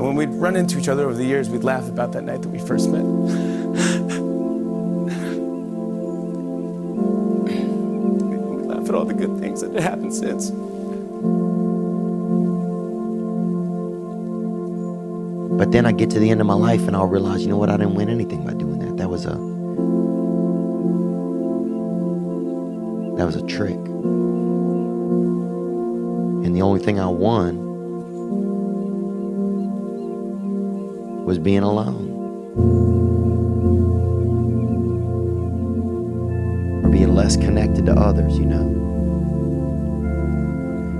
And when we'd run into each other over the years, we'd laugh about that night that we first met. We'd laugh at all the good things that had happened since. But then I get to the end of my life and I'll realize, you know what, I didn't win anything by doing that. That was a trick. And the only thing I won was being alone. Or being less connected to others, you know.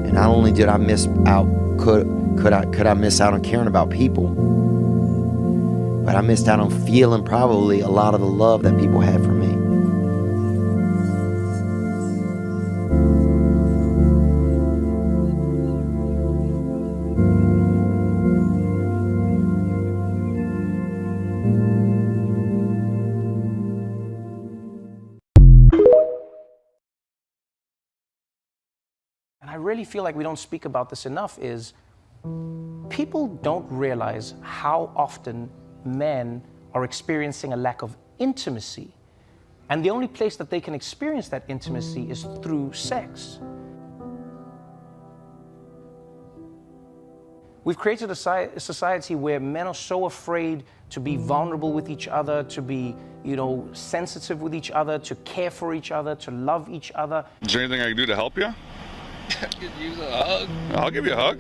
And not only did I miss out, could I miss out on caring about people, but I missed out on feeling probably a lot of the love that people had for me. And I really feel like we don't speak about this enough is people don't realize how often men are experiencing a lack of intimacy. And the only place that they can experience that intimacy is through sex. We've created a society where men are so afraid to be vulnerable with each other, to be, sensitive with each other, to care for each other, to love each other. Is there anything I can do to help you? I could use a hug. I'll give you a hug.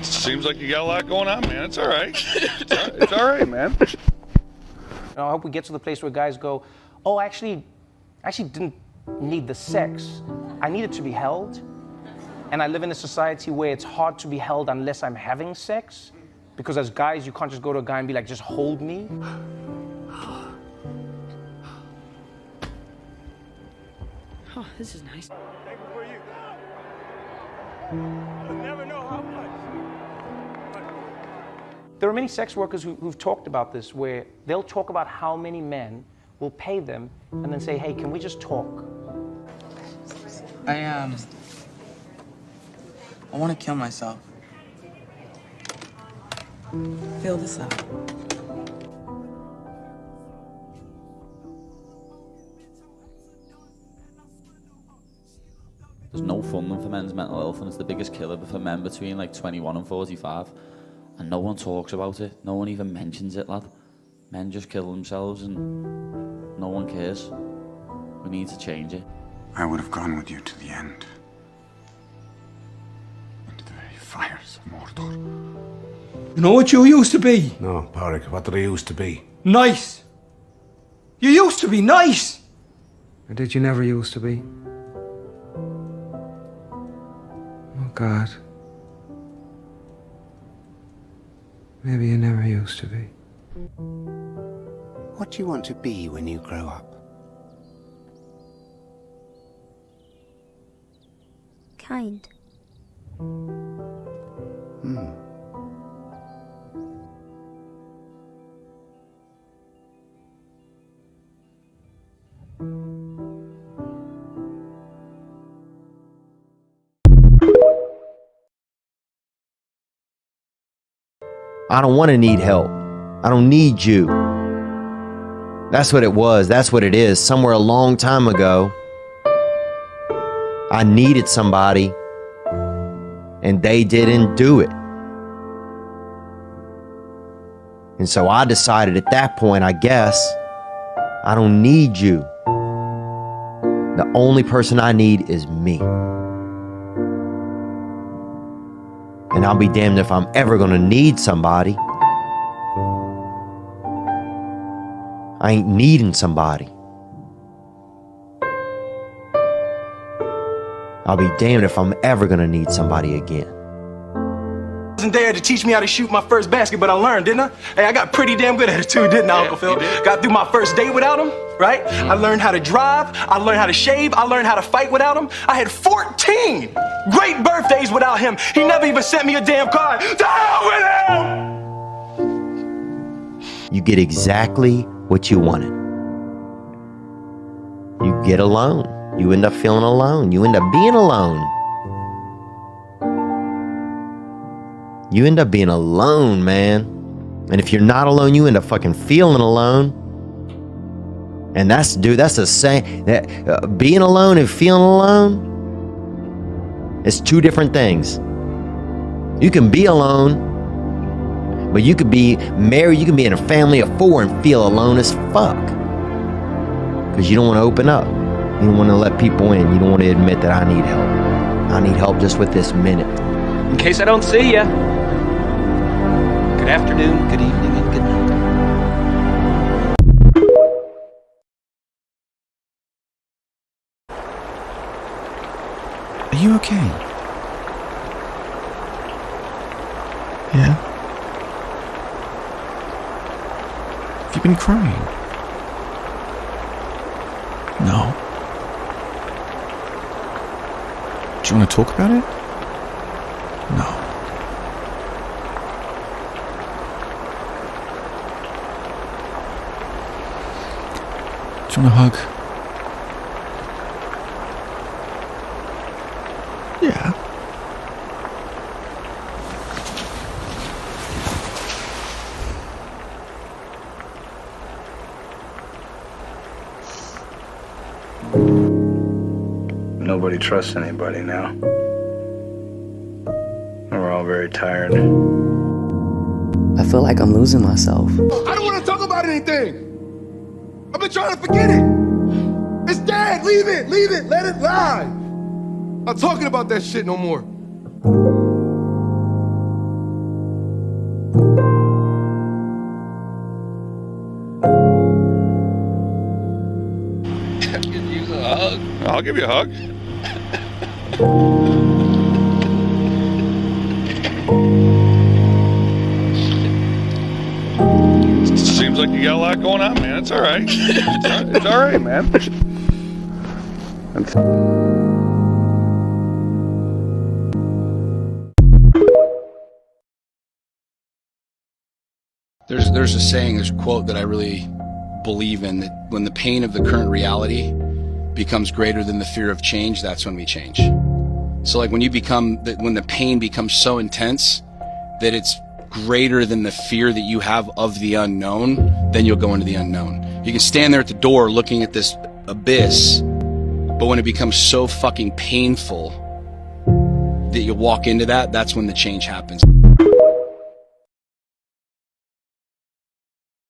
Seems like you got a lot going on, man. It's all right. It's all right, man. I hope we get to the place where guys go, oh, I actually didn't need the sex. I needed to be held. And I live in a society where it's hard to be held unless I'm having sex. Because as guys, you can't just go to a guy and be like, just hold me. Oh, this is nice. Thankful for you. You'll never know how much. There are many sex workers who've talked about this, where they'll talk about how many men will pay them and then say, hey, can we just talk? I want to kill myself. Fill this up. There's no funding for men's mental health, and it's the biggest killer for men between like 21 and 45. And no one talks about it. No one even mentions it, lad. Men just kill themselves and no one cares. We need to change it. I would have gone with you to the end. Into the very fires of Mordor. You know what you used to be? No, Pádraig, what did I used to be? Nice. You used to be nice. Or did you never used to be? Oh, God. Maybe you never used to be. What do you want to be when you grow up? Kind. I don't want to need help. I don't need you. That's what it was. That's what it is. Somewhere a long time ago, I needed somebody and they didn't do it. And so I decided at that point, I guess, I don't need you. The only person I need is me. And I'll be damned if I'm ever gonna need somebody. I ain't needing somebody. I'll be damned if I'm ever gonna need somebody again. Wasn't there to teach me how to shoot my first basket, but I learned, didn't I? Hey, I got pretty damn good at it too, didn't I, Uncle Phil? Got through my first date without him, right? I learned how to drive, I learned how to shave, I learned how to fight without him. I had 14 great birthdays without him. He never even sent me a damn card. To hell with him! You get exactly what you wanted. You get alone. You end up feeling alone. You end up being alone. You end up being alone, man. And if you're not alone, you end up fucking feeling alone. And that's the same. That being alone and feeling alone, it's two different things. You can be alone, but you could be married. You can be in a family of 4 and feel alone as fuck. Because you don't want to open up. You don't want to let people in. You don't want to admit that I need help. I need help just with this minute. In case I don't see ya. Good afternoon, good evening, and good night. Are you okay? Yeah? Have you been crying? No. Do you want to talk about it? No. Do you want a hug? Yeah. Nobody trusts anybody now. We're all very tired. I feel like I'm losing myself. I don't want to talk about anything. I've been trying to forget it. It's dead. Leave it. Let it lie. Not talking about that shit no more. Use a hug. I'll give you a hug. Seems like you got a lot going on, man. It's all right. It's all right, man. There's a saying, there's a quote that I really believe in, that when the pain of the current reality becomes greater than the fear of change, that's when we change. So like when the pain becomes so intense that it's greater than the fear that you have of the unknown, then you'll go into the unknown. You can stand there at the door looking at this abyss, but when it becomes so fucking painful that you walk into that, that's when the change happens.